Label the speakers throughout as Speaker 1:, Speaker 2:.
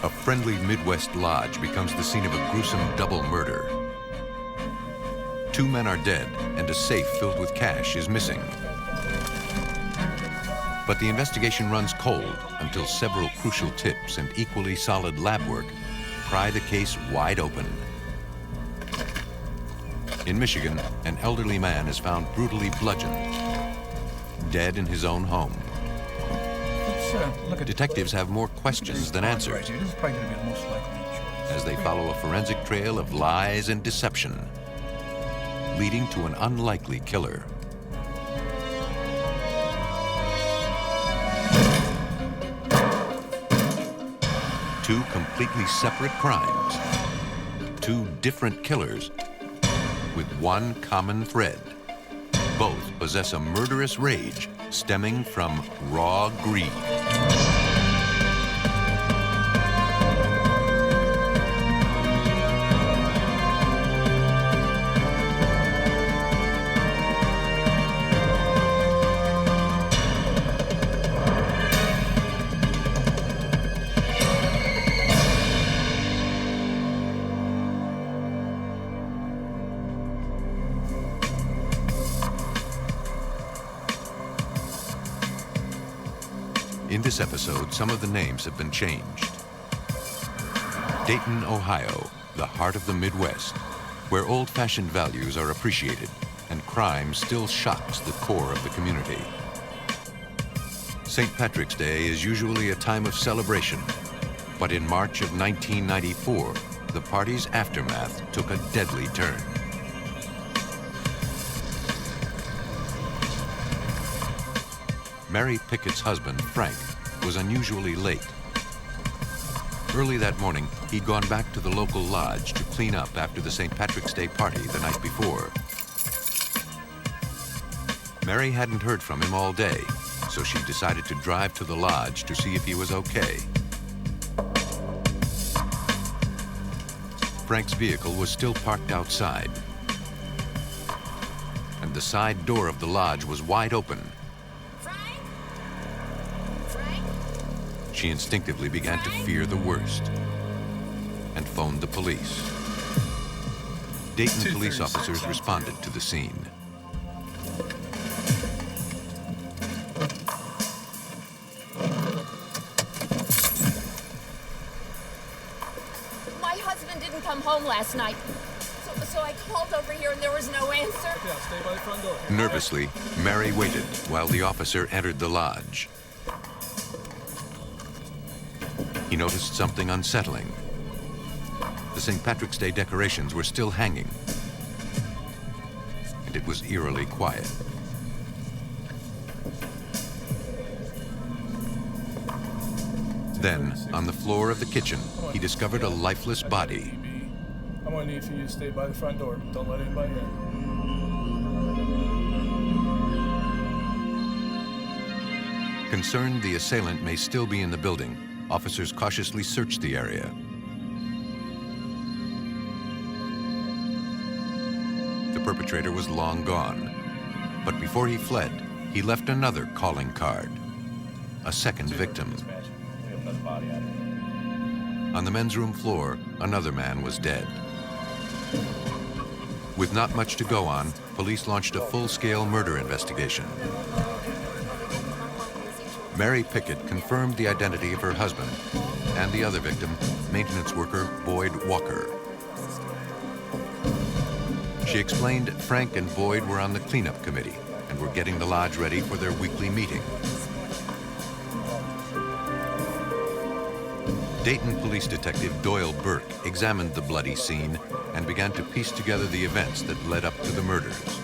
Speaker 1: A friendly Midwest lodge becomes the scene of a gruesome double murder. 2 men are dead, and a safe filled with cash is missing. But the investigation runs cold until several crucial tips and equally solid lab work pry the case wide open. In Michigan, an elderly man is found brutally bludgeoned, dead in his own home. Detectives have more questions than answers as they follow a forensic trail of lies and deception, leading to an unlikely killer. Two completely separate crimes, two different killers with one common thread. Both possess a murderous rage stemming from raw greed. In this episode, some of the names have been changed. Dayton, Ohio, the heart of the Midwest, where old-fashioned values are appreciated and crime still shocks the core of the community. St. Patrick's Day is usually a time of celebration, but in March of 1994, the party's aftermath took a deadly turn. Mary Pickett's husband, Frank, was unusually late. Early that morning, he'd gone back to the local lodge to clean up after the St. Patrick's Day party the night before. Mary hadn't heard from him all day, so she decided to drive to the lodge to see if he was okay. Frank's vehicle was still parked outside, and the side door of the lodge was wide open. She instinctively began to fear the worst and phoned the police. Dayton police officers responded to the scene.
Speaker 2: My husband didn't come home last night, so I called over here and there was no answer.
Speaker 3: Yeah, stay by the front door.
Speaker 1: Nervously, Mary waited while the officer entered the lodge. He noticed something unsettling. The St. Patrick's Day decorations were still hanging, and it was eerily quiet. Then, on the floor of the kitchen, he discovered a lifeless body.
Speaker 3: I'm gonna need for you to stay by the front door. Don't let anybody in.
Speaker 1: Concerned the assailant may still be in the building, officers cautiously searched the area. The perpetrator was long gone, but before he fled, he left another calling card, a second victim. On the men's room floor, another man was dead. With not much to go on, police launched a full-scale murder investigation. Mary Pickett confirmed the identity of her husband and the other victim, maintenance worker Boyd Walker. She explained Frank and Boyd were on the cleanup committee and were getting the lodge ready for their weekly meeting. Dayton Police Detective Doyle Burke examined the bloody scene and began to piece together the events that led up to the murders.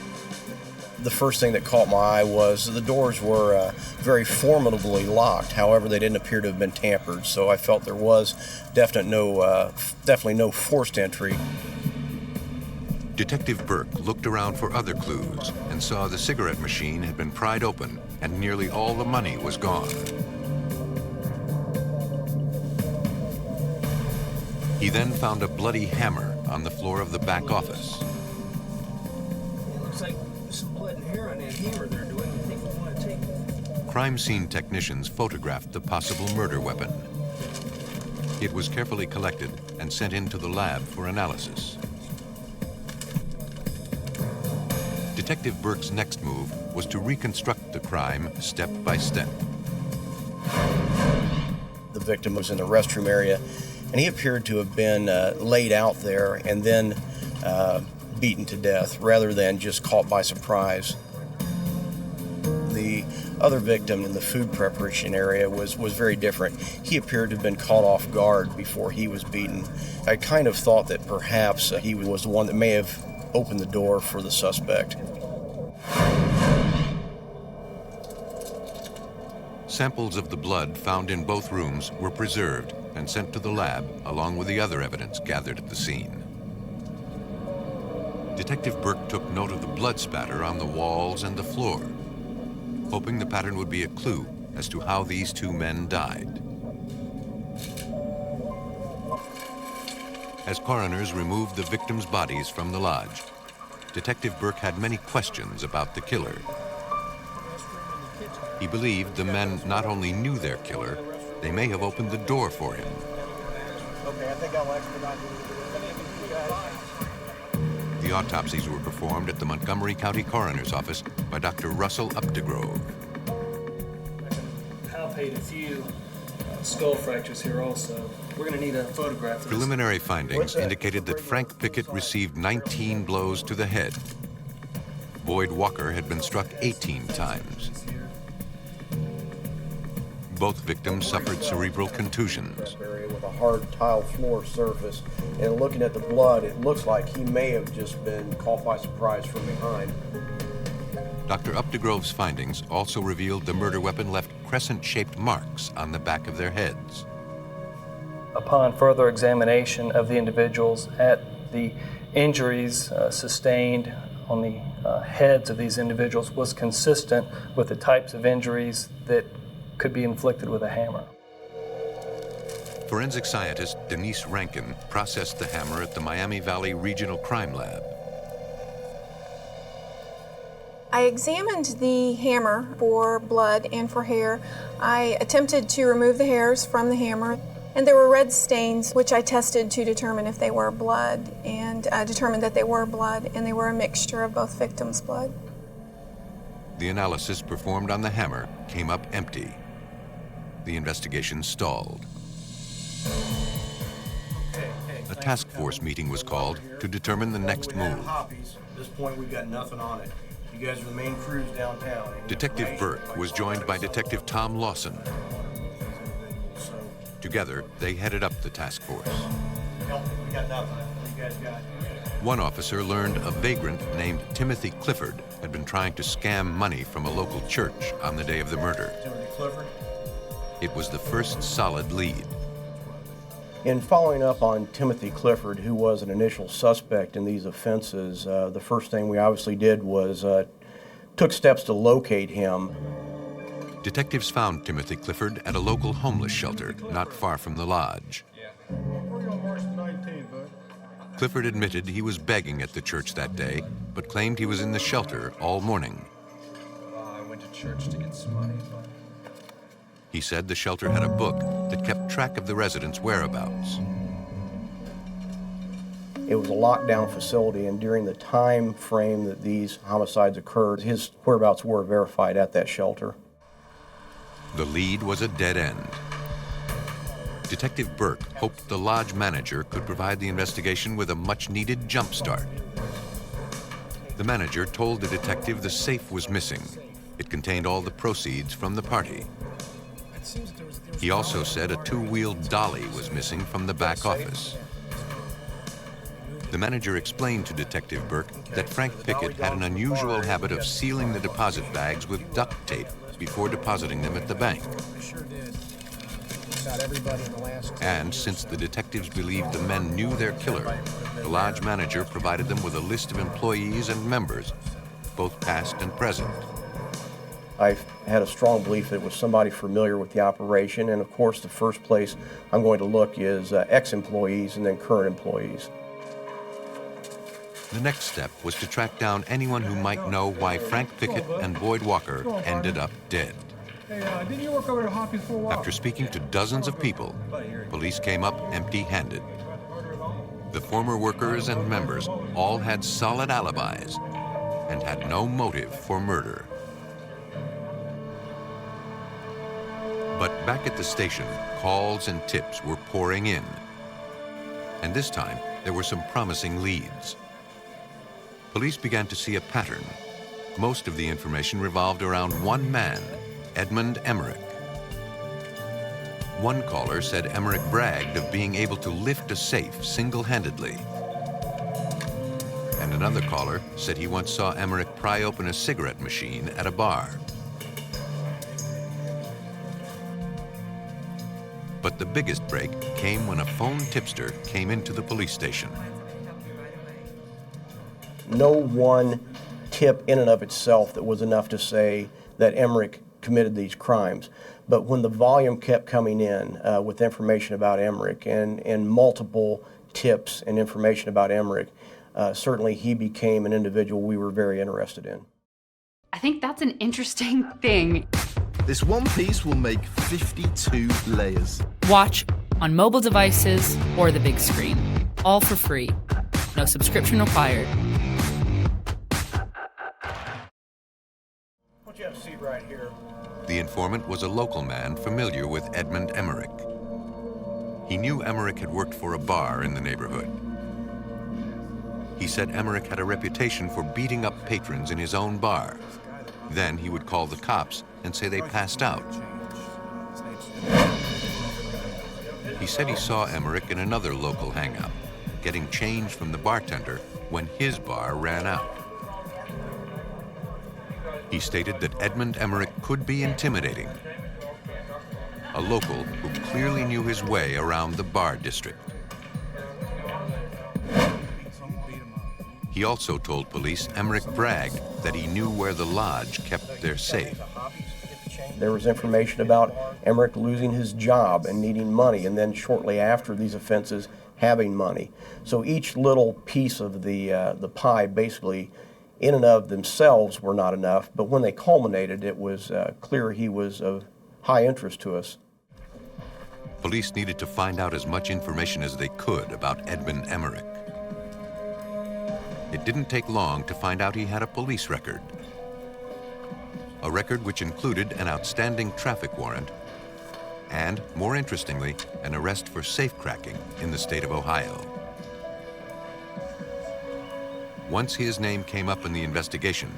Speaker 4: The first thing that caught my eye was the doors were very formidably locked. However, they didn't appear to have been tampered, so I felt there was definitely no forced entry.
Speaker 1: Detective Burke looked around for other clues and saw the cigarette machine had been pried open and nearly all the money was gone. He then found a bloody hammer on the floor of the back office.
Speaker 5: It looks like some blood and hair on that hammer there. Do anything you want to take?
Speaker 1: Crime scene technicians photographed the possible murder weapon. It was carefully collected and sent into the lab for analysis. Detective Burke's next move was to reconstruct the crime step by step.
Speaker 4: The victim was in the restroom area, and he appeared to have been laid out there and then beaten to death rather than just caught by surprise. The other victim in the food preparation area was very different. He appeared to have been caught off guard before he was beaten. I kind of thought that perhaps he was the one that may have opened the door for the suspect.
Speaker 1: Samples of the blood found in both rooms were preserved and sent to the lab along with the other evidence gathered at the scene. Detective Burke took note of the blood spatter on the walls and the floor, hoping the pattern would be a clue as to how these two men died. As coroners removed the victims' bodies from the lodge, Detective Burke had many questions about the killer. He believed the men not only knew their killer, they may have opened the door for him.
Speaker 4: Okay, I think I'll expedite it.
Speaker 1: The autopsies were performed at the Montgomery County Coroner's Office by Dr. Russell Updegrove.
Speaker 5: Palpate a few skull fractures here also. We're going to need a photograph of this.
Speaker 1: Preliminary findings indicated that Frank Pickett received 19 blows to the head. Boyd Walker had been struck 18 times. Both victims suffered cerebral contusions.
Speaker 4: With a hard tile floor surface, and looking at the blood, it looks like he may have just been caught by surprise from behind.
Speaker 1: Dr. Updegrove's findings also revealed the murder weapon left crescent-shaped marks on the back of their heads.
Speaker 6: Upon further examination of the individuals at the injuries sustained on the heads of these individuals was consistent with the types of injuries that could be inflicted with a hammer.
Speaker 1: Forensic scientist Denise Rankin processed the hammer at the Miami Valley Regional Crime Lab.
Speaker 7: I examined the hammer for blood and for hair. I attempted to remove the hairs from the hammer, and there were red stains, which I tested to determine if they were blood, and I determined that they were blood, and they were a mixture of both victims' blood.
Speaker 1: The analysis performed on the hammer came up empty. The investigation stalled. A task force meeting was called to determine the next move.
Speaker 4: At this point, we've got nothing on it. You guys are the main crews downtown.
Speaker 1: Detective Burke was joined by Detective Tom Lawson. Together, they headed up the task force.
Speaker 4: We got nothing. You guys got.
Speaker 1: One officer learned a vagrant named Timothy Clifford had been trying to scam money from a local church on the day of the murder.
Speaker 4: Timothy Clifford?
Speaker 1: It was the first solid lead.
Speaker 4: In following up on Timothy Clifford, who was an initial suspect in these offenses, the first thing we obviously did was took steps to locate him.
Speaker 1: Detectives found Timothy Clifford at a local homeless shelter not far from the lodge. Clifford admitted he was begging at the church that day, but claimed he was in the shelter all morning.
Speaker 8: I went to church to get some money.
Speaker 1: He said the shelter had a book that kept track of the residents' whereabouts.
Speaker 4: It was a lockdown facility, and during the time frame that these homicides occurred, his whereabouts were verified at that shelter.
Speaker 1: The lead was a dead end. Detective Burke hoped the lodge manager could provide the investigation with a much-needed jump start. The manager told the detective the safe was missing. It contained all the proceeds from the party. He also said a two-wheeled dolly was missing from the back office. The manager explained to Detective Burke that Frank Pickett had an unusual habit of sealing the deposit bags with duct tape before depositing them at the bank. And since the detectives believed the men knew their killer, the lodge manager provided them with a list of employees and members, both past and present.
Speaker 4: I had a strong belief that it was somebody familiar with the operation, and of course the first place I'm going to look is ex-employees and then current employees.
Speaker 1: The next step was to track down anyone who might know why Frank Pickett and Boyd Walker ended up dead.
Speaker 9: Hey, didn't you work over at Hopkins for a while?
Speaker 1: After speaking to dozens of people, police came up empty-handed. The former workers and members all had solid alibis and had no motive for murder. But back at the station, calls and tips were pouring in. And this time, there were some promising leads. Police began to see a pattern. Most of the information revolved around one man, Edmund Emerick. One caller said Emerick bragged of being able to lift a safe single-handedly. And another caller said he once saw Emerick pry open a cigarette machine at a bar. But the biggest break came when a phone tipster came into the police station.
Speaker 4: No one tip in and of itself that was enough to say that Emerick committed these crimes. But when the volume kept coming in with information about Emerick and multiple tips and information about Emerick, certainly he became an individual we were very interested in.
Speaker 10: I think that's an interesting thing.
Speaker 11: This one piece will make 52 layers.
Speaker 12: Watch on mobile devices or the big screen. All for free. No subscription required.
Speaker 4: What you have to see right here.
Speaker 1: The informant was a local man familiar with Edmund Emerick. He knew Emerick had worked for a bar in the neighborhood. He said Emerick had a reputation for beating up patrons in his own bar. Then he would call the cops and say they passed out. He said he saw Emerick in another local hangout, getting change from the bartender when his bar ran out. He stated that Edmund Emerick could be intimidating, a local who clearly knew his way around the bar district. He also told police Emerick bragged that he knew where the lodge kept their safe.
Speaker 4: There was information about Emerick losing his job and needing money, and then shortly after these offenses, having money. So each little piece of the pie basically in and of themselves were not enough, but when they culminated, it was clear he was of high interest to us.
Speaker 1: Police needed to find out as much information as they could about Edmund Emerick. It didn't take long to find out he had a police record. A record which included an outstanding traffic warrant and, more interestingly, an arrest for safecracking in the state of Ohio. Once his name came up in the investigation,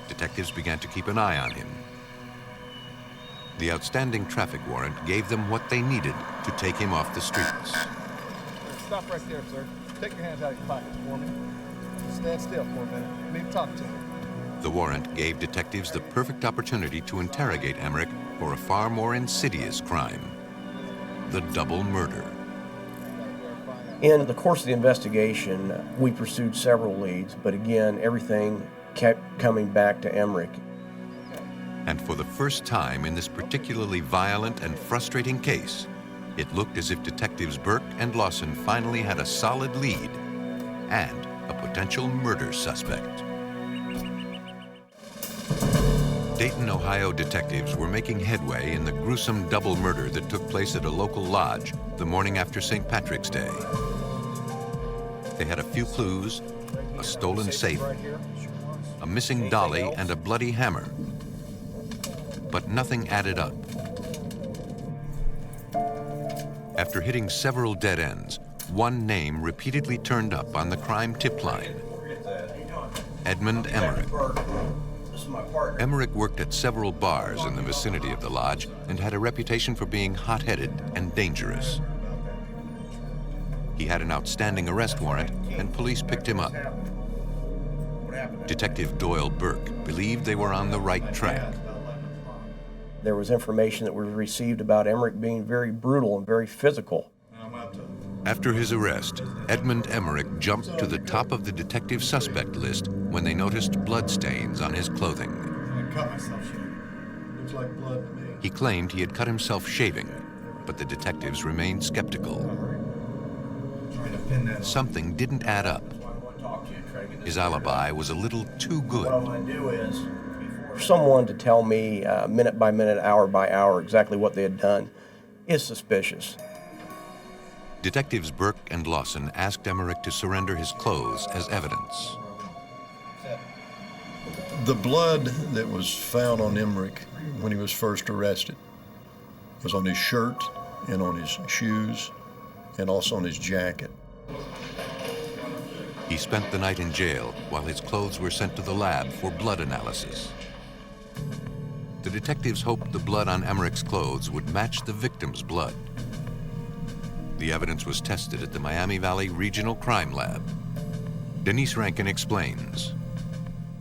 Speaker 1: detectives began to keep an eye on him. The outstanding traffic warrant gave them what they needed to take him off the streets.
Speaker 9: Stop right there, sir. Take your hands out of your pockets for me. Stand still for a minute. Let me talk to you.
Speaker 1: The warrant gave detectives the perfect opportunity to interrogate Emerick for a far more insidious crime, the double murder.
Speaker 4: In the course of the investigation, we pursued several leads, but again, everything kept coming back to Emerick.
Speaker 1: And for the first time in this particularly violent and frustrating case, it looked as if detectives Burke and Lawson finally had a solid lead and a potential murder suspect. Dayton, Ohio detectives were making headway in the gruesome double murder that took place at a local lodge the morning after St. Patrick's Day. They had a few clues, a stolen safe, a missing dolly, and a bloody hammer. But nothing added up. After hitting several dead ends, one name repeatedly turned up on the crime tip line: Edmund Emerick. Emerick worked at several bars in the vicinity of the lodge and had a reputation for being hot-headed and dangerous. He had an outstanding arrest warrant, and police picked him up. Detective Doyle Burke believed they were on the right track.
Speaker 4: There was information that was received about Emerick being very brutal and very physical.
Speaker 1: After his arrest, Edmund Emerick jumped to the top of the detective suspect list when they noticed bloodstains on his clothing.
Speaker 9: I cut myself shaving. Looks like blood to me.
Speaker 1: He claimed he had cut himself shaving, but the detectives remained skeptical. Something didn't add up. His alibi was a little too good.
Speaker 4: What I want to do is, For someone to tell me minute by minute, hour by hour exactly what they had done is suspicious.
Speaker 1: Detectives Burke and Lawson asked Emerick to surrender his clothes as evidence.
Speaker 13: The blood that was found on Emerick when he was first arrested was on his shirt and on his shoes and also on his jacket.
Speaker 1: He spent the night in jail while his clothes were sent to the lab for blood analysis. The detectives hoped the blood on Emerick's clothes would match the victim's blood. The evidence was tested at the Miami Valley Regional Crime Lab. Denise Rankin explains.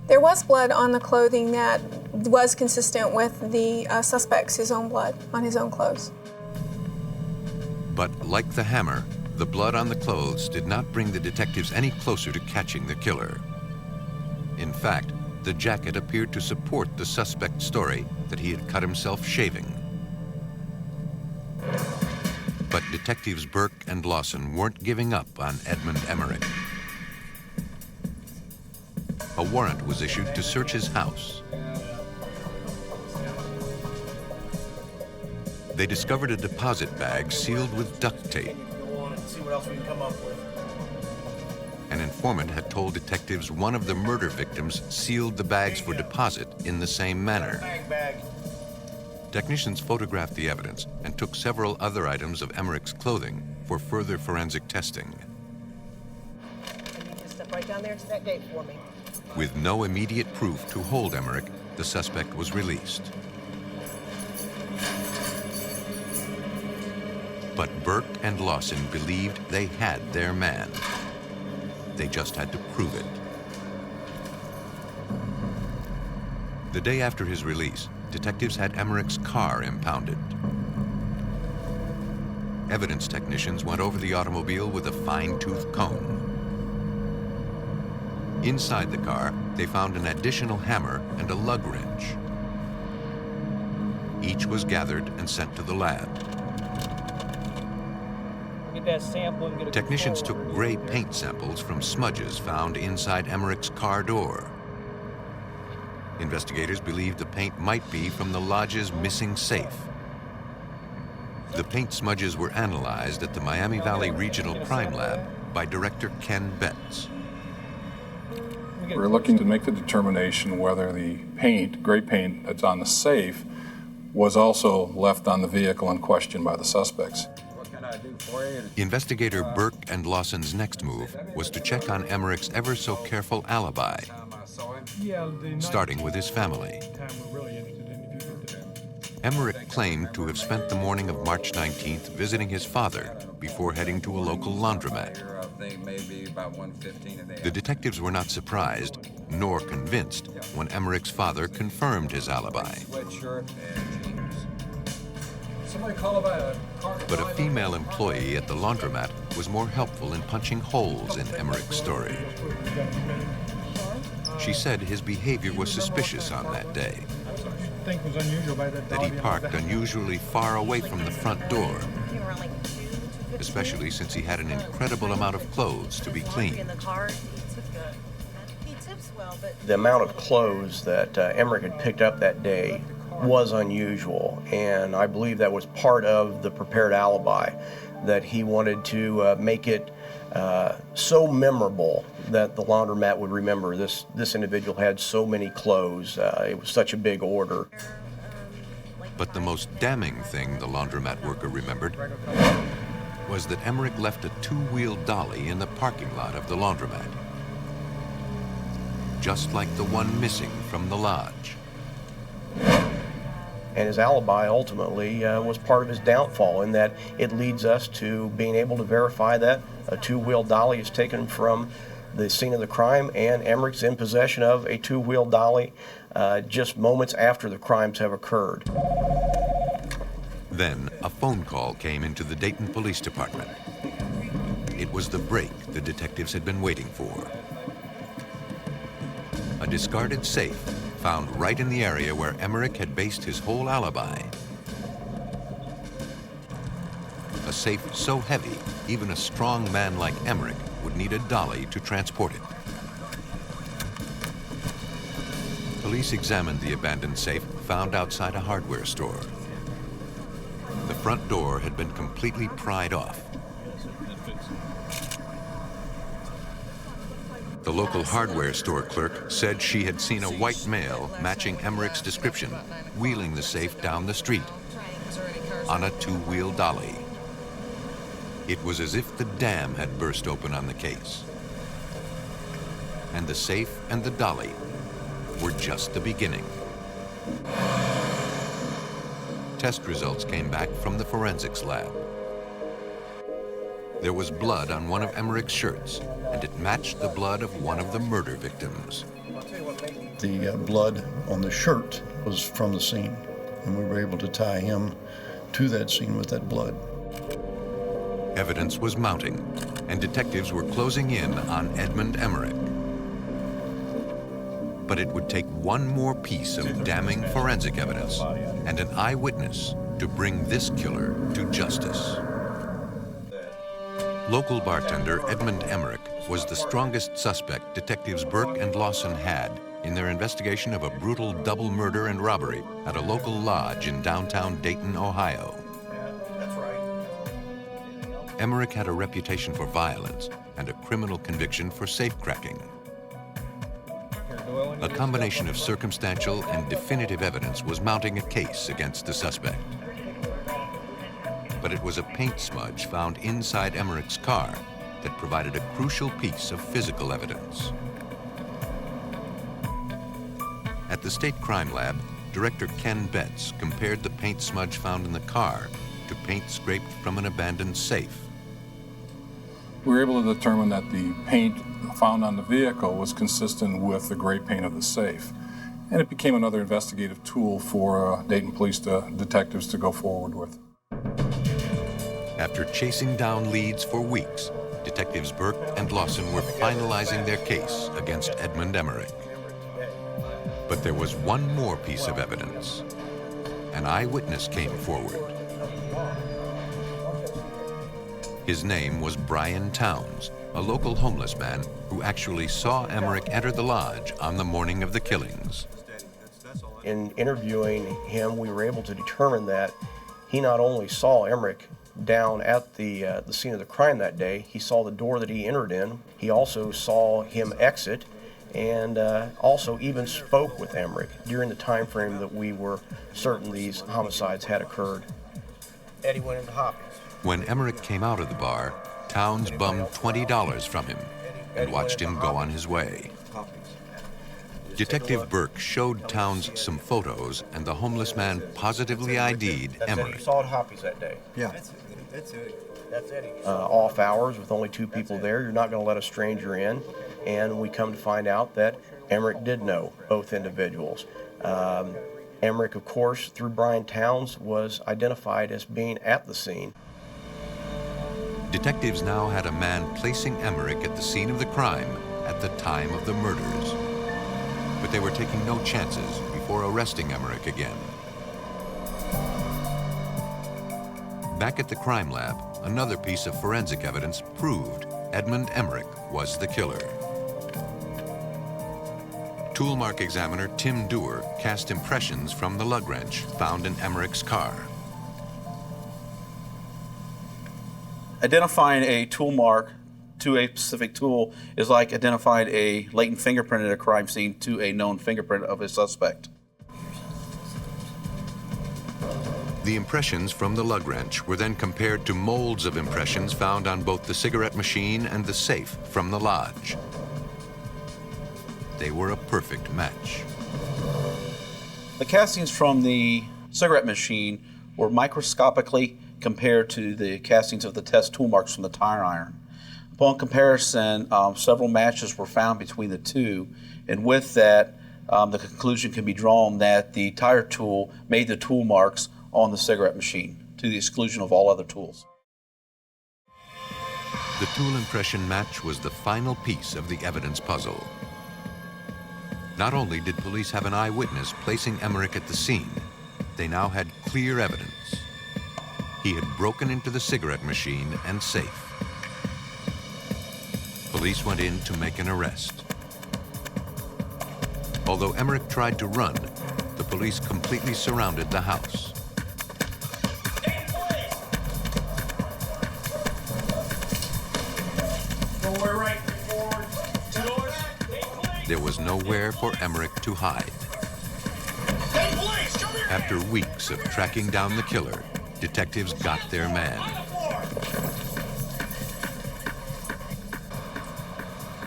Speaker 7: There was blood on the clothing that was consistent with the suspect's own blood on his own clothes.
Speaker 1: But like the hammer, the blood on the clothes did not bring the detectives any closer to catching the killer. In fact, the jacket appeared to support the suspect's story that he had cut himself shaving. But detectives Burke and Lawson weren't giving up on Edmund Emerick. A warrant was issued to search his house. They discovered a deposit bag sealed with duct tape. An informant had told detectives one of the murder victims sealed the bags for deposit in the same manner. Technicians photographed the evidence and took several other items of Emerick's clothing for further forensic testing.
Speaker 14: And you just step right down there to that gate for me.
Speaker 1: With no immediate proof to hold Emerick, the suspect was released. But Burke and Lawson believed they had their man. They just had to prove it. The day after his release, detectives had Emerick's car impounded. Evidence technicians went over the automobile with a fine-tooth comb. Inside the car, they found an additional hammer and a lug wrench. Each was gathered and sent to the lab.
Speaker 5: Get that sample and get a
Speaker 1: Technicians took gray paint samples from smudges found inside Emerick's car door. Investigators believed the paint might be from the lodge's missing safe. The paint smudges were analyzed at the Miami Valley Regional Crime Lab by Director Ken Betts.
Speaker 15: We're looking to make the determination whether the paint, gray paint that's on the safe, was also left on the vehicle in question by the suspects.
Speaker 1: Investigator Burke and Lawson's next move was to check on Emerick's ever so careful alibi, starting with his family. Emerick claimed to have spent the morning of March 19th visiting his father before heading to a local laundromat. The detectives were not surprised, nor convinced, when Emerick's father confirmed his alibi. But a female employee at the laundromat was more helpful in punching holes in Emerick's story. She said his behavior was suspicious on that day, that he parked unusually far away from the front door, especially since he had an incredible amount of clothes to be cleaned.
Speaker 4: The amount of clothes that Emerick had picked up that day was unusual, and I believe that was part of the prepared alibi, that he wanted to make it so memorable that the laundromat would remember this individual had so many clothes. It was such a big order.
Speaker 1: But the most damning thing the laundromat worker remembered was that Emerick left a two-wheel dolly in the parking lot of the laundromat, just like the one missing from the lodge.
Speaker 4: And his alibi ultimately was part of his downfall, in that it leads us to being able to verify that a two-wheel dolly is taken from the scene of the crime, and Emerick's in possession of a two-wheel dolly just moments after the crimes have occurred.
Speaker 1: Then a phone call came into the Dayton Police Department. It was the break the detectives had been waiting for. A discarded safe found right in the area where Emerick had based his whole alibi. A safe so heavy, even a strong man like Emerick would need a dolly to transport it. Police examined the abandoned safe found outside a hardware store. The front door had been completely pried off. The local hardware store clerk said she had seen a white male matching Emerick's description wheeling the safe down the street on a two-wheel dolly. It was as if the dam had burst open on the case. And the safe and the dolly were just the beginning. Test results came back from the forensics lab. There was blood on one of Emerick's shirts, and it matched the blood of one of the murder victims.
Speaker 13: The blood on the shirt was from the scene, and we were able to tie him to that scene with that blood.
Speaker 1: Evidence was mounting, and detectives were closing in on Edmund Emerick. But it would take one more piece of damning forensic evidence and an eyewitness to bring this killer to justice. Local bartender Edmund Emerick was the strongest suspect detectives Burke and Lawson had in their investigation of a brutal double murder and robbery at a local lodge in downtown Dayton, Ohio. Emerick had a reputation for violence and a criminal conviction for safecracking. A combination of circumstantial and definitive evidence was mounting a case against the suspect. But it was a paint smudge found inside Emerick's car that provided a crucial piece of physical evidence. At the State Crime Lab, Director Ken Betts compared the paint smudge found in the car to paint scraped from an abandoned safe.
Speaker 15: We were able to determine that the paint found on the vehicle was consistent with the gray paint of the safe. And it became another investigative tool for Dayton Police detectives to go forward with.
Speaker 1: After chasing down leads for weeks, Detectives Burke and Lawson were finalizing their case against Edmund Emerick. But there was one more piece of evidence. An eyewitness came forward. His name was Brian Towns, a local homeless man who actually saw Emerick enter the lodge on the morning of the killings.
Speaker 4: In interviewing him, we were able to determine that he not only saw Emerick down at the scene of the crime that day, he saw the door that he entered in. He also saw him exit, and also even spoke with Emerick during the time frame that we were certain these homicides had occurred. Eddie went into Hopkins.
Speaker 1: When Emerick came out of the bar, Towns bummed $20 from him and watched him go on his way. Detective Burke showed Towns some photos, and the homeless man positively ID'd Emerick.
Speaker 4: You saw at Hoppy's that day?
Speaker 13: Yeah.
Speaker 4: That's Eddie. Off hours with only two people there, you're not going to let a stranger in. And we come to find out that Emerick did know both individuals. Emerick, of course, through Brian Towns, was identified as being at the scene.
Speaker 1: Detectives now had a man placing Emerick at the scene of the crime at the time of the murders. But they were taking no chances before arresting Emerick again. Back at the crime lab, another piece of forensic evidence proved Edmund Emerick was the killer. Toolmark examiner Tim Dewar cast impressions from the lug wrench found in Emerick's car.
Speaker 16: Identifying a tool mark to a specific tool is like identifying a latent fingerprint at a crime scene to a known fingerprint of a suspect.
Speaker 1: The impressions from the lug wrench were then compared to molds of impressions found on both the cigarette machine and the safe from the lodge. They were a perfect match.
Speaker 16: The castings from the cigarette machine were microscopically compared to the castings of the test tool marks from the tire iron. Upon comparison, several matches were found between the two, and with that, the conclusion can be drawn that the tire tool made the tool marks on the cigarette machine, to the exclusion of all other tools.
Speaker 1: The tool impression match was the final piece of the evidence puzzle. Not only did police have an eyewitness placing Emerick at the scene, they now had clear evidence. He had broken into the cigarette machine and safe. Police went in to make an arrest. Although Emerick tried to run, the police completely surrounded the house. There was nowhere for Emerick to hide. After weeks of tracking down the killer, detectives got their man.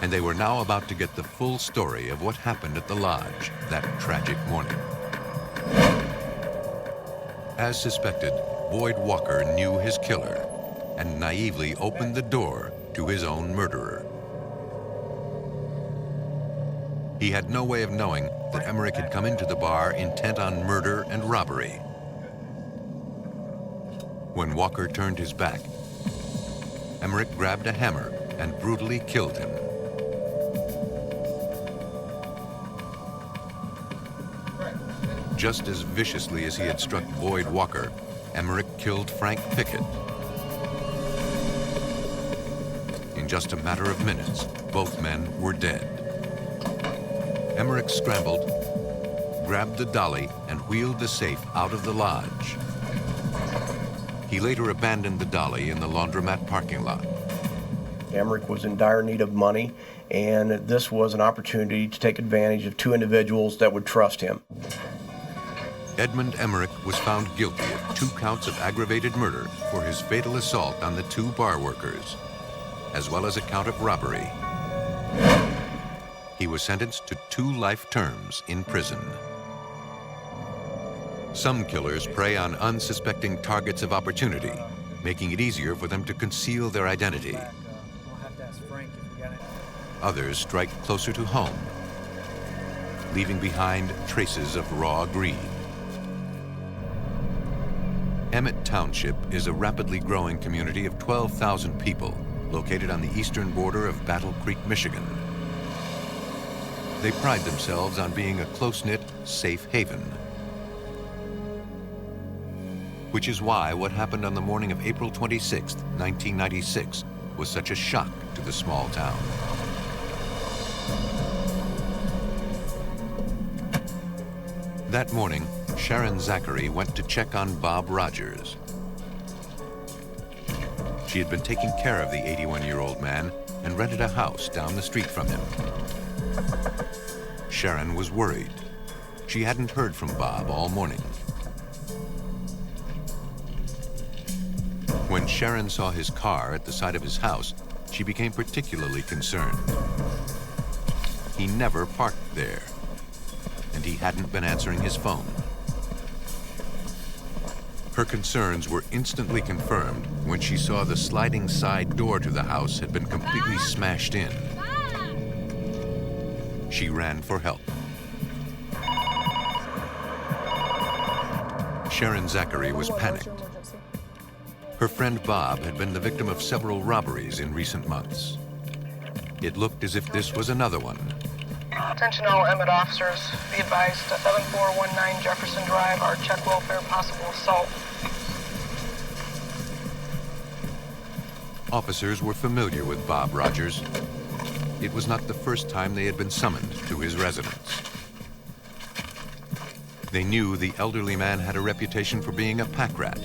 Speaker 1: And they were now about to get the full story of what happened at the lodge that tragic morning. As suspected, Boyd Walker knew his killer and naively opened the door to his own murderer. He had no way of knowing that Emerick had come into the bar intent on murder and robbery. When Walker turned his back, Emerick grabbed a hammer and brutally killed him. Just as viciously as he had struck Boyd Walker, Emerick killed Frank Pickett. In just a matter of minutes, both men were dead. Emerick scrambled, grabbed the dolly, and wheeled the safe out of the lodge. He later abandoned the dolly in the laundromat parking lot.
Speaker 4: Emerick was in dire need of money, and this was an opportunity to take advantage of two individuals that would trust him.
Speaker 1: Edmund Emerick was found guilty of 2 counts of aggravated murder for his fatal assault on the 2 bar workers, as well as a count of robbery. He was sentenced to 2 life terms in prison. Some killers prey on unsuspecting targets of opportunity, making it easier for them to conceal their identity. Others strike closer to home, leaving behind traces of raw greed. Emmett Township is a rapidly growing community of 12,000 people located on the eastern border of Battle Creek, Michigan. They pride themselves on being a close-knit, safe haven. Which is why what happened on the morning of April 26, 1996, was such a shock to the small town. That morning, Sharon Zachary went to check on Bob Rogers. She had been taking care of the 81-year-old man and rented a house down the street from him. Sharon was worried. She hadn't heard from Bob all morning. When Sharon saw his car at the side of his house, she became particularly concerned. He never parked there, and he hadn't been answering his phone. Her concerns were instantly confirmed when she saw the sliding side door to the house had been completely smashed in. She ran for help. Sharon Zachary was panicked. Her friend Bob had been the victim of several robberies in recent months. It looked as if this was another one.
Speaker 17: Attention all Emmett officers. Be advised, 7419 Jefferson Drive, our check welfare, possible assault.
Speaker 1: Officers were familiar with Bob Rogers. It was not the first time they had been summoned to his residence. They knew the elderly man had a reputation for being a pack rat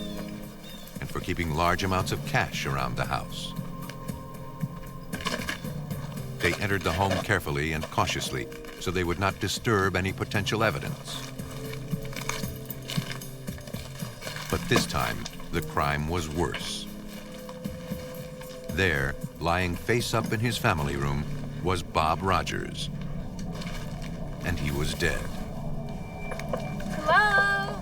Speaker 1: and for keeping large amounts of cash around the house. They entered the home carefully and cautiously so they would not disturb any potential evidence. But this time, the crime was worse. There, lying face up in his family room, was Bob Rogers. And he was dead.
Speaker 2: Hello?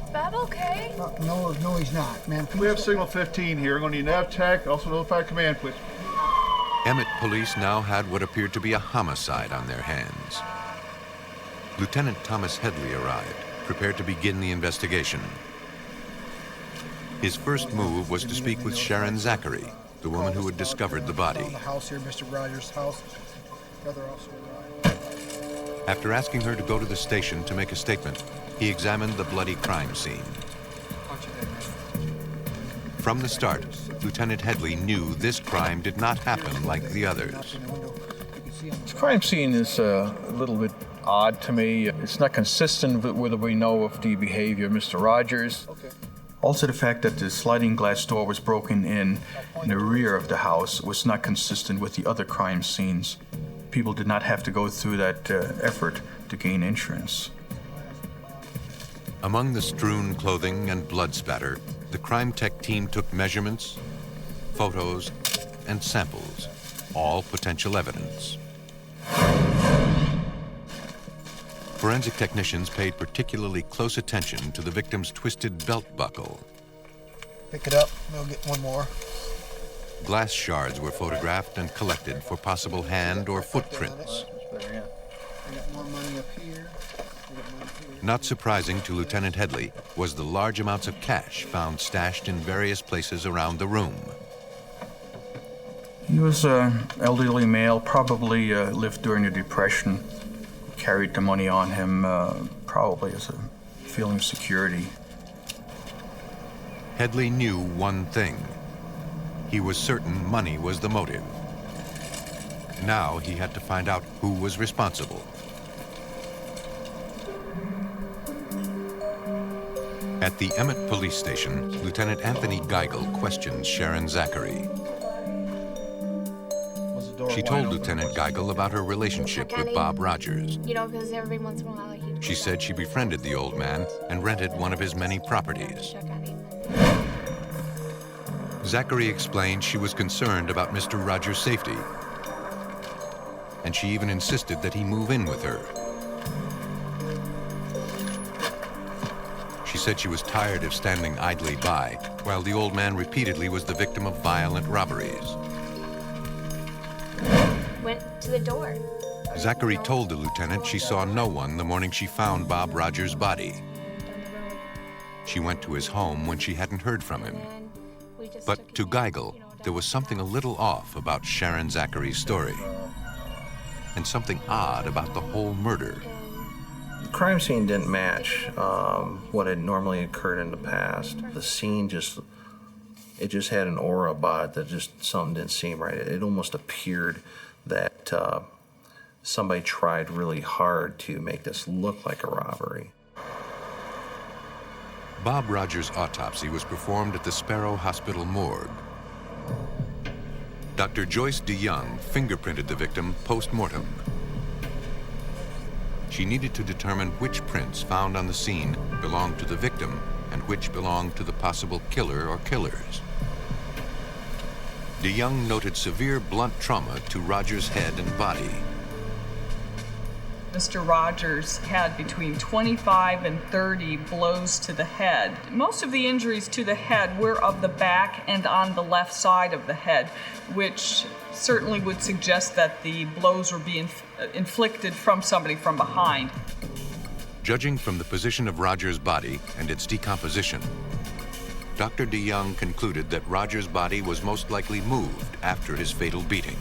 Speaker 2: Is Bob okay?
Speaker 18: No, he's not, man.
Speaker 9: We have signal 15 here. I'm going to need nav tech, also notify command, please.
Speaker 1: Emmett police now had what appeared to be a homicide on their hands. Lieutenant Thomas Headley arrived, prepared to begin the investigation. His first move was to speak with Sharon Zachary, the woman who had discovered the body.
Speaker 18: The house here, Mr. Rogers' house. The other officer arrived.
Speaker 1: After asking her to go to the station to make a statement, he examined the bloody crime scene. From the start, Lieutenant Headley knew this crime did not happen like the others.
Speaker 15: This crime scene is a little bit
Speaker 19: odd to me. It's not consistent with whether we know of the behavior of Mr. Rogers. Also, the fact that the sliding glass door was broken in the rear of the house was not consistent with the other crime scenes. People did not have to go through that effort to gain insurance.
Speaker 1: Among the strewn clothing and blood spatter, the crime tech team took measurements, photos, and samples, all potential evidence. Forensic technicians paid particularly close attention to the victim's twisted belt buckle.
Speaker 18: Pick it up, we'll get one more.
Speaker 1: Glass shards were photographed and collected for possible hand or footprints.
Speaker 18: I got more money up here.
Speaker 1: Not surprising to Lieutenant Headley was the large amounts of cash found stashed in various places around the room.
Speaker 19: He was an elderly male, probably lived during the Depression, carried the money on him probably as a feeling of security.
Speaker 1: Headley knew one thing. He was certain money was the motive. Now he had to find out who was responsible. At the Emmett police station, Lieutenant Anthony Geigel questioned Sharon Zachary. She told Lieutenant Geigel about her relationship with Bob Rogers.
Speaker 2: You know, because every once in a while he'd...
Speaker 1: She said she befriended the old man and rented one of his many properties. Zachary explained she was concerned about Mr. Rogers' safety, and she even insisted that he move in with her. She said she was tired of standing idly by, while the old man repeatedly was the victim of violent robberies.
Speaker 2: Went to the door.
Speaker 1: Zachary told the lieutenant she saw no one the morning she found Bob Rogers' body. She went to his home when she hadn't heard from him. But to Geigel, there was something a little off about Sharon Zachary's story, and something odd about the whole murder.
Speaker 6: The crime scene didn't match what had normally occurred in the past. The scene just had an aura about it that just something didn't seem right. It almost appeared that somebody tried really hard to make this look like a robbery.
Speaker 1: Bob Rogers' autopsy was performed at the Sparrow Hospital morgue. Dr. Joyce DeYoung fingerprinted the victim post-mortem. She needed to determine which prints found on the scene belonged to the victim and which belonged to the possible killer or killers. DeYoung noted severe blunt trauma to Rogers' head and body.
Speaker 20: Mr. Rogers had between 25 and 30 blows to the head. Most of the injuries to the head were of the back and on the left side of the head, which certainly would suggest that the blows were being inflicted from somebody from behind.
Speaker 1: Judging from the position of Rogers' body and its decomposition, Dr. DeYoung concluded that Rogers' body was most likely moved after his fatal beating.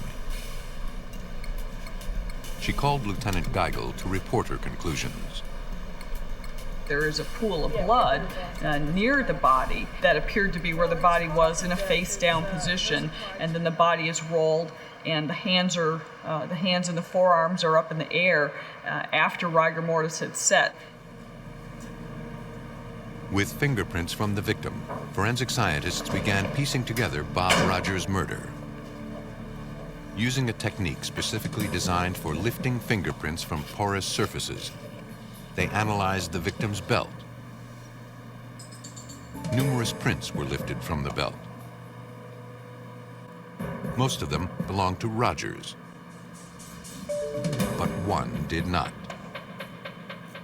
Speaker 1: She called Lieutenant Geigel to report her conclusions.
Speaker 20: There is a pool of blood near the body that appeared to be where the body was in a face-down position, and then the body is rolled, and the hands and the forearms are up in the air after rigor mortis had set.
Speaker 1: With fingerprints from the victim, forensic scientists began piecing together Bob Rogers' murder. Using a technique specifically designed for lifting fingerprints from porous surfaces, they analyzed the victim's belt. Numerous prints were lifted from the belt. Most of them belonged to Rogers, but one did not.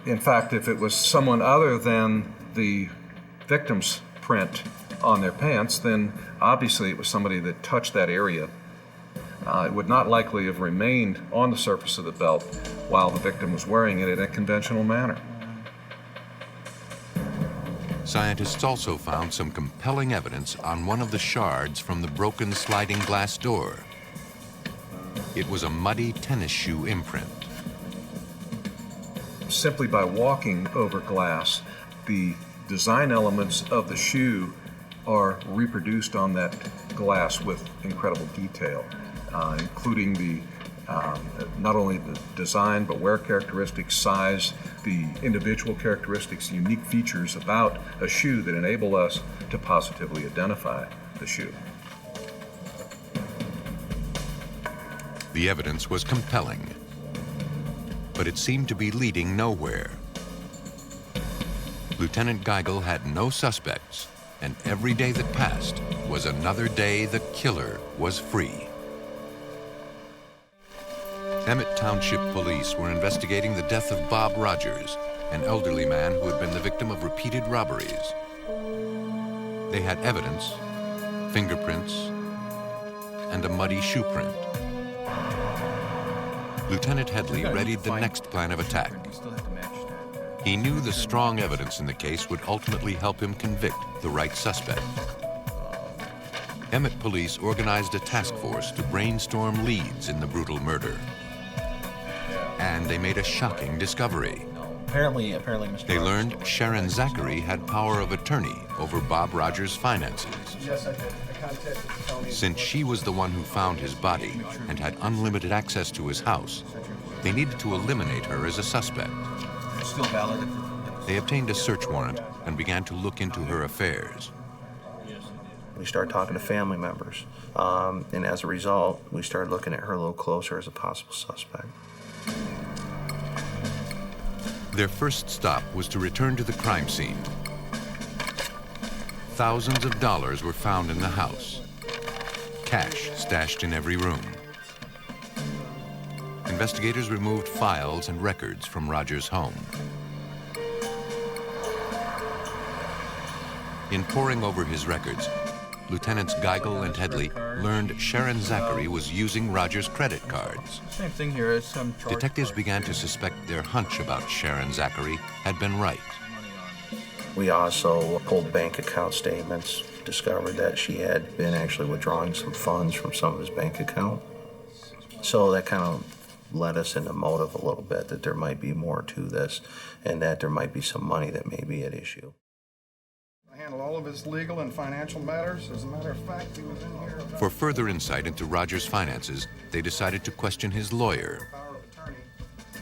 Speaker 21: In fact, if it was someone other than the victim's print on their pants, then obviously it was somebody that touched that area. It would not likely have remained on the surface of the belt while the victim was wearing it in a conventional manner.
Speaker 1: Scientists also found some compelling evidence on one of the shards from the broken sliding glass door. It was a muddy tennis shoe imprint.
Speaker 21: Simply by walking over glass, the design elements of the shoe are reproduced on that glass with incredible detail, including the Not only the design, but wear characteristics, size, the individual characteristics, unique features about a shoe that enable us to positively identify the shoe.
Speaker 1: The evidence was compelling, but it seemed to be leading nowhere. Lieutenant Geigel had no suspects, and every day that passed was another day the killer was free. Emmett Township Police were investigating the death of Bob Rogers, an elderly man who had been the victim of repeated robberies. They had evidence, fingerprints, and a muddy shoe print. Lieutenant Headley readied the next plan of attack. He knew the strong evidence in the case would ultimately help him convict the right suspect. Emmett Police organized a task force to brainstorm leads in the brutal murder. And they made a shocking discovery.
Speaker 16: Apparently, Mr.
Speaker 1: They learned Sharon Zachary had power of attorney over Bob Rogers' finances.
Speaker 9: Yes, I did. I contacted Tony.
Speaker 1: Since she was the one who found his body and had unlimited access to his house, they needed to eliminate her as a suspect.
Speaker 16: Still valid.
Speaker 1: They obtained a search warrant and began to look into her affairs.
Speaker 4: We started talking to family members, and as a result, we started looking at her a little closer as a possible suspect.
Speaker 1: Their first stop was to return to the crime scene. Thousands of dollars were found in the house, cash stashed in every room. Investigators removed files and records from Rogers' home. In poring over his records, Lieutenants Geigel and Headley learned Sharon Zachary was using Rogers' credit cards.
Speaker 19: Same thing here as some
Speaker 1: Detectives began to suspect their hunch about Sharon Zachary had been right.
Speaker 4: We also pulled bank account statements, discovered that she had been actually withdrawing some funds from some of his bank account. So that kind of led us into motive a little bit, that there might be more to this and that there might be some money that may be at issue.
Speaker 18: I handle all of his legal and financial matters. As a matter of fact, he was in here.
Speaker 1: For further insight into Rogers' finances, they decided to question his lawyer.
Speaker 18: Power of attorney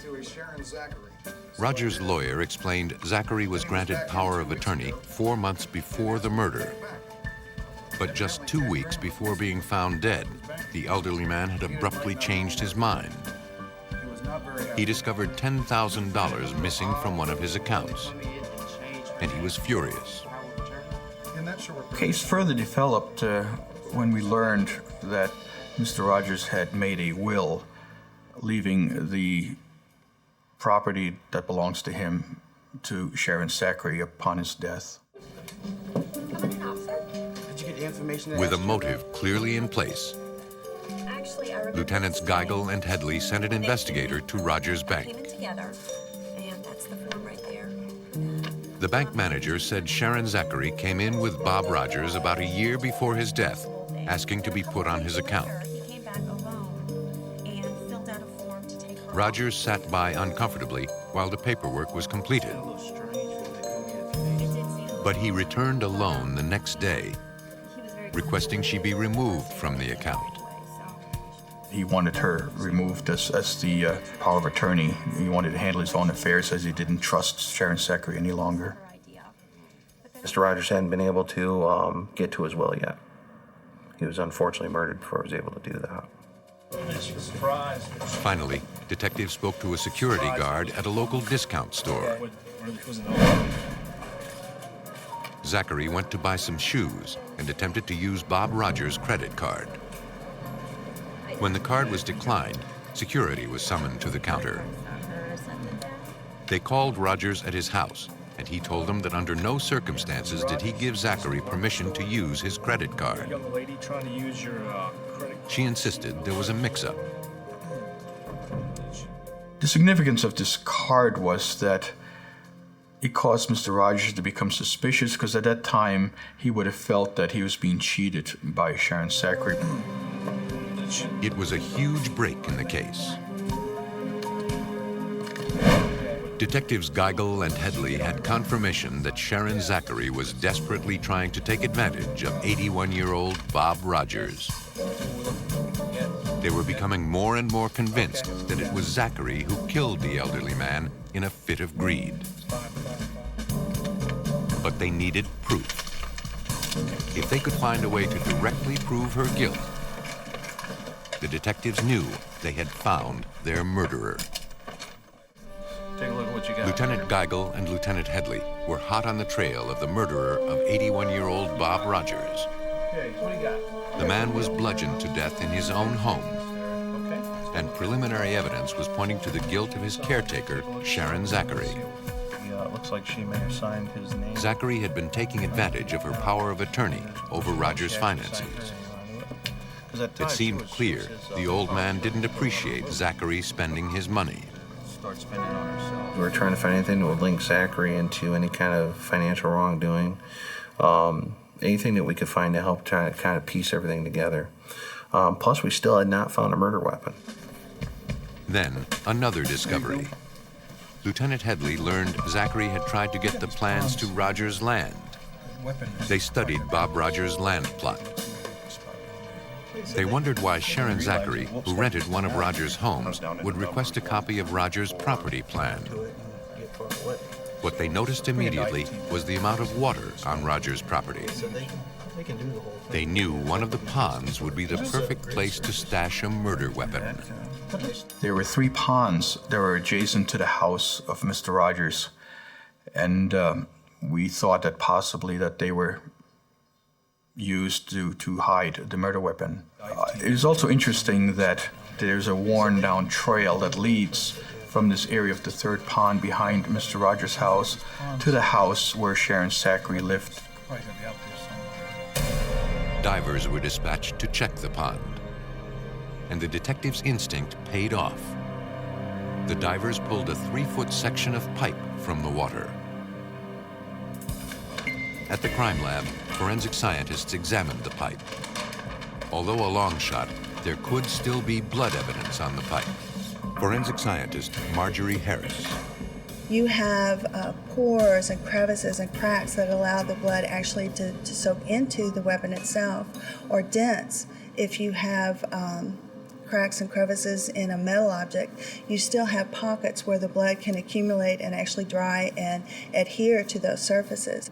Speaker 18: to a Sharon Zachary.
Speaker 1: Rogers' lawyer explained Zachary was granted power of attorney 4 months before the murder. But just 2 weeks before being found dead, the elderly man had abruptly changed his mind. He discovered $10,000 missing from one of his accounts, and he was furious.
Speaker 19: The case further developed when we learned that Mr. Rogers had made a will leaving the property that belongs to him to Sharon Zachary upon his death.
Speaker 14: Did you get the information?
Speaker 1: With a motive clearly in place, Lieutenants Geigel and Headley sent an investigator to Rogers' bank.
Speaker 2: Together, and that's the form right there.
Speaker 1: The bank manager said Sharon Zachary came in with Bob Rogers about a year before his death, asking to be put on his account. Rogers sat by uncomfortably while the paperwork was completed. But he returned alone the next day, requesting she be removed from the account.
Speaker 19: He wanted her removed as the power of attorney. He wanted to handle his own affairs as he didn't trust Sharon Zachary any longer.
Speaker 4: Mr. Rogers hadn't been able to get to his will yet. He was unfortunately murdered before he was able to do that.
Speaker 1: Finally, detectives spoke to a security guard at a local discount store. Zachary went to buy some shoes and attempted to use Bob Rogers' credit card. When the card was declined, security was summoned to the counter. They called Rogers at his house, and he told them that under no circumstances did he give Zachary permission to use his credit card. She insisted there was a mix-up.
Speaker 19: The significance of this card was that it caused Mr. Rogers to become suspicious, because at that time he would have felt that he was being cheated by Sharon Zachary.
Speaker 1: It was a huge break in the case. Detectives Geigel and Headley had confirmation that Sharon Zachary was desperately trying to take advantage of 81-year-old Bob Rogers. They were becoming more and more convinced that it was Zachary who killed the elderly man in a fit of greed. But they needed proof. If they could find a way to directly prove her guilt, the detectives knew they had found their murderer.
Speaker 21: Take a look at what you got.
Speaker 1: Lieutenant Geigel and Lieutenant Headley were hot on the trail of the murderer of 81-year-old Bob Rogers.
Speaker 5: Okay, what do you got?
Speaker 1: The man was bludgeoned to death in his own home, and preliminary evidence was pointing to the guilt of his caretaker, Sharon Zachary.
Speaker 21: Yeah, it looks like she may have signed his name.
Speaker 1: Zachary had been taking advantage of her power of attorney over Rogers' finances. It seemed clear the old man didn't appreciate Zachary spending his money.
Speaker 3: We were trying to find anything that would link Zachary into any kind of financial wrongdoing. Anything that we could find to help try to kind of piece everything together. Plus, we still had not found a murder weapon.
Speaker 1: Then, another discovery. Lieutenant Headley learned Zachary had tried to get the plans to Rogers' land. They studied Bob Rogers' land plot. They wondered why Sharon Zachary, who rented one of Rogers' homes, would request a copy of Rogers' property plan. What they noticed immediately was the amount of water on Rogers' property. They knew one of the ponds would be the perfect place to stash a murder weapon.
Speaker 19: There were 3 ponds that were adjacent to the house of Mr. Rogers, and we thought that possibly that they were used to hide the murder weapon. It is also interesting that there's a worn-down trail that leads from this area of the 3rd pond behind Mr. Rogers' house to the house where Sharon Zachary lived.
Speaker 1: Divers were dispatched to check the pond, and the detective's instinct paid off. The divers pulled a 3-foot section of pipe from the water. At the crime lab, forensic scientists examined the pipe. Although a long shot, there could still be blood evidence on the pipe. Forensic scientist Marjorie Harris.
Speaker 22: You have pores and crevices and cracks that allow the blood actually to soak into the weapon itself, or dents. If you have cracks and crevices in a metal object, you still have pockets where the blood can accumulate and actually dry and adhere to those surfaces.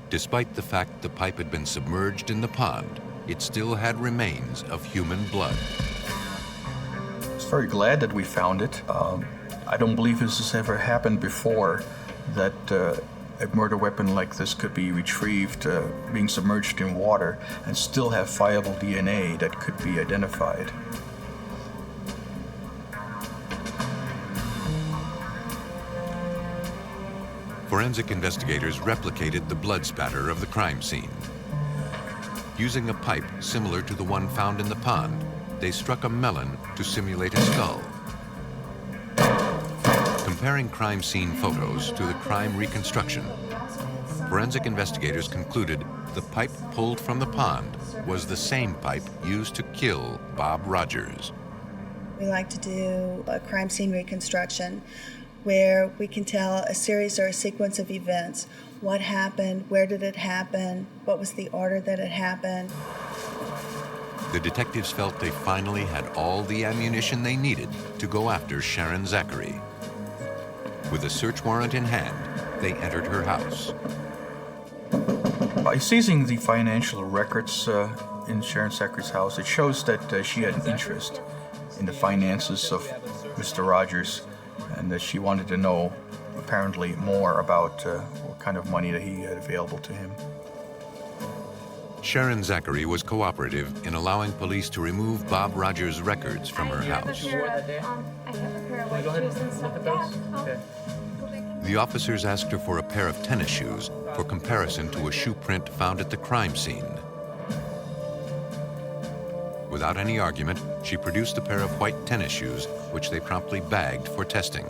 Speaker 1: Despite the fact the pipe had been submerged in the pond, it still had remains of human blood.
Speaker 19: I was very glad that we found it. I don't believe this has ever happened before, that a murder weapon like this could be retrieved, being submerged in water, and still have viable DNA that could be identified.
Speaker 1: Forensic investigators replicated the blood spatter of the crime scene. Using a pipe similar to the one found in the pond, they struck a melon to simulate a skull. Comparing crime scene photos to the crime reconstruction, forensic investigators concluded the pipe pulled from the pond was the same pipe used to kill Bob Rogers.
Speaker 22: We like to do a crime scene reconstruction where we can tell a series or a sequence of events. What happened, where did it happen, what was the order that it happened.
Speaker 1: The detectives felt they finally had all the ammunition they needed to go after Sharon Zachary. With a search warrant in hand, they entered her house.
Speaker 19: By seizing the financial records in Sharon Zachary's house, it shows that she had an interest in the finances of Mr. Rogers, and that she wanted to know, apparently, more about what kind of money that he had available to him.
Speaker 1: Sharon Zachary was cooperative in allowing police to remove Bob Rogers' records from her house. The officers asked her for a pair of tennis shoes for comparison to a shoe print found at the crime scene. Without any argument, she produced a pair of white tennis shoes, which they promptly bagged for testing.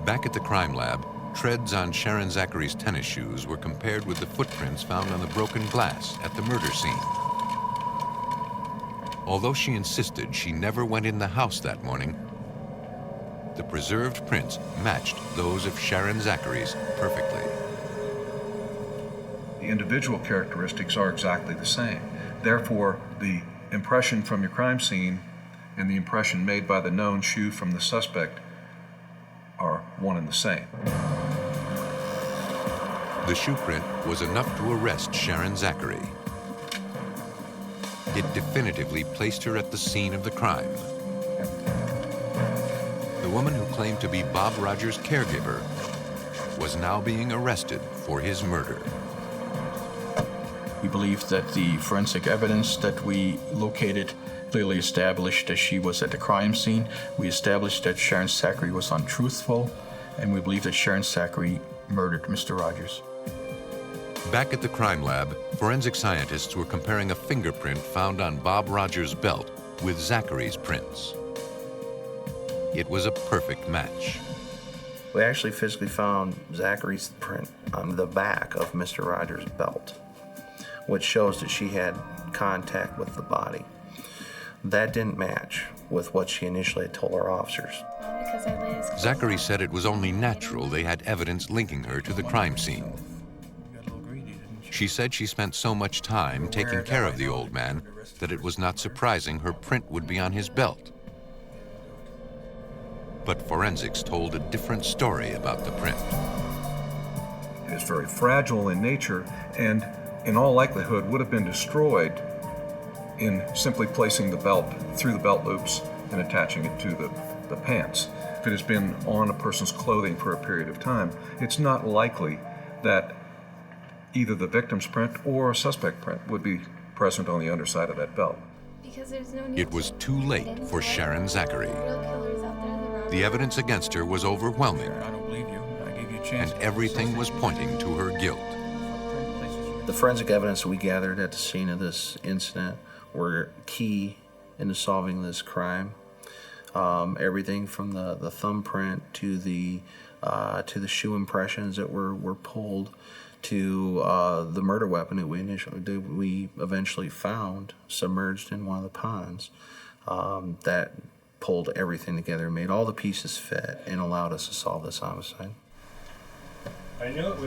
Speaker 1: Back at the crime lab, treads on Sharon Zachary's tennis shoes were compared with the footprints found on the broken glass at the murder scene. Although she insisted she never went in the house that morning, the preserved prints matched those of Sharon Zachary's perfectly.
Speaker 21: the individual characteristics are exactly the same. Therefore, the impression from your crime scene and the impression made by the known shoe from the suspect are one and the same.
Speaker 1: The shoe print was enough to arrest Sharon Zachary. It definitively placed her at the scene of the crime. The woman who claimed to be Bob Rogers' caregiver was now being arrested for his murder.
Speaker 19: We believe that the forensic evidence that we located clearly established that she was at the crime scene. We established that Sharon Zachary was untruthful, and we believe that Sharon Zachary murdered Mr. Rogers.
Speaker 1: Back at the crime lab, forensic scientists were comparing a fingerprint found on Bob Rogers' belt with Zachary's prints. It was a perfect match.
Speaker 3: We actually physically found Zachary's print on the back of Mr. Rogers' belt, which shows that she had contact with the body. That didn't match with what she initially had told our officers.
Speaker 1: Zachary said it was only natural they had evidence linking her to the crime scene. She said she spent so much time taking care of the old man that it was not surprising her print would be on his belt. But forensics told a different story about the print.
Speaker 21: It is very fragile in nature and in all likelihood would have been destroyed in simply placing the belt through the belt loops and attaching it to the pants. If it has been on a person's clothing for a period of time, it's not likely that either the victim's print or a suspect print would be present on the underside of that belt.
Speaker 1: It was too late for Sharon Zachary. The evidence against her was overwhelming, and everything was pointing to her guilt.
Speaker 3: The forensic evidence we gathered at the scene of this incident were key into solving this crime. Everything from the thumbprint to the shoe impressions that were pulled to the murder weapon that we eventually found submerged in one of the ponds. That pulled everything together, made all the pieces fit, and allowed us to solve this homicide.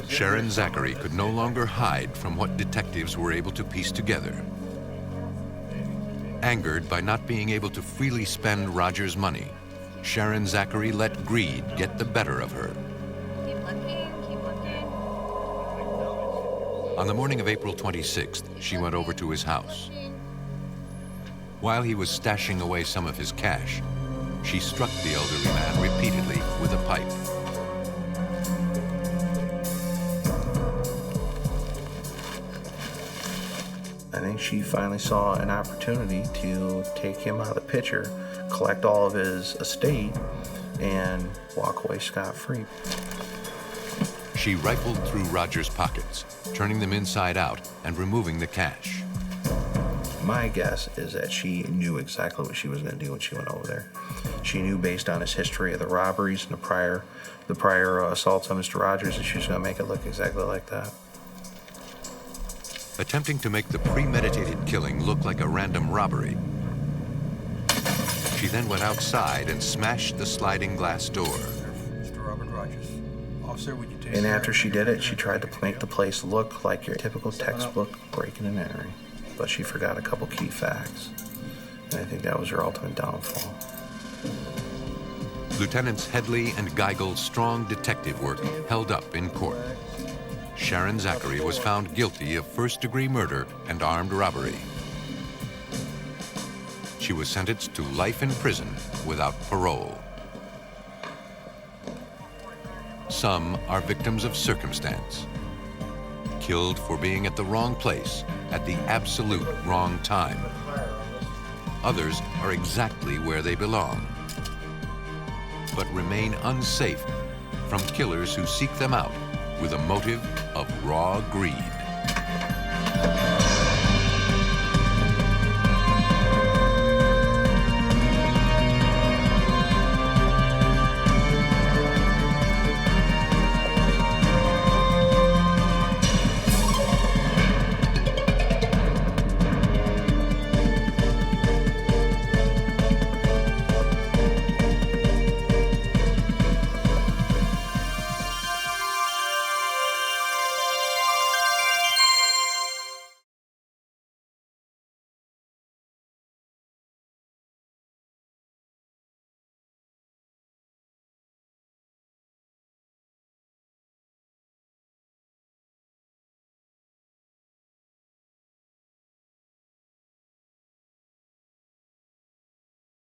Speaker 1: Sharon Zachary could no longer hide from what detectives were able to piece together. Angered by not being able to freely spend Rogers' money, Sharon Zachary let greed get the better of her.
Speaker 2: Keep looking.
Speaker 1: On the morning of April 26th, she went over to his house. While he was stashing away some of his cash, she struck the elderly man repeatedly with a pipe.
Speaker 3: I think she finally saw an opportunity to take him out of the picture, collect all of his estate, and walk away scot-free.
Speaker 1: She rifled through Rogers' pockets, turning them inside out and removing the cash.
Speaker 3: My guess is that she knew exactly what she was going to do when she went over there. She knew, based on his history of the robberies and the prior assaults on Mr. Rogers, that she was going to make it look exactly like that.
Speaker 1: Attempting to make the premeditated killing look like a random robbery, she then went outside and smashed the sliding glass door.
Speaker 19: Mr. Robert Rogers. Officer, would you take...
Speaker 3: And after she did it, she tried to make the place look like your typical textbook breaking and entering. But she forgot a couple key facts. And I think that was her ultimate downfall.
Speaker 1: Lieutenants Headley and Geigel's strong detective work held up in court. Sharon Zachary was found guilty of first-degree murder and armed robbery. She was sentenced to life in prison without parole. Some are victims of circumstance, killed for being at the wrong place at the absolute wrong time. Others are exactly where they belong, but remain unsafe from killers who seek them out with a motive of raw greed.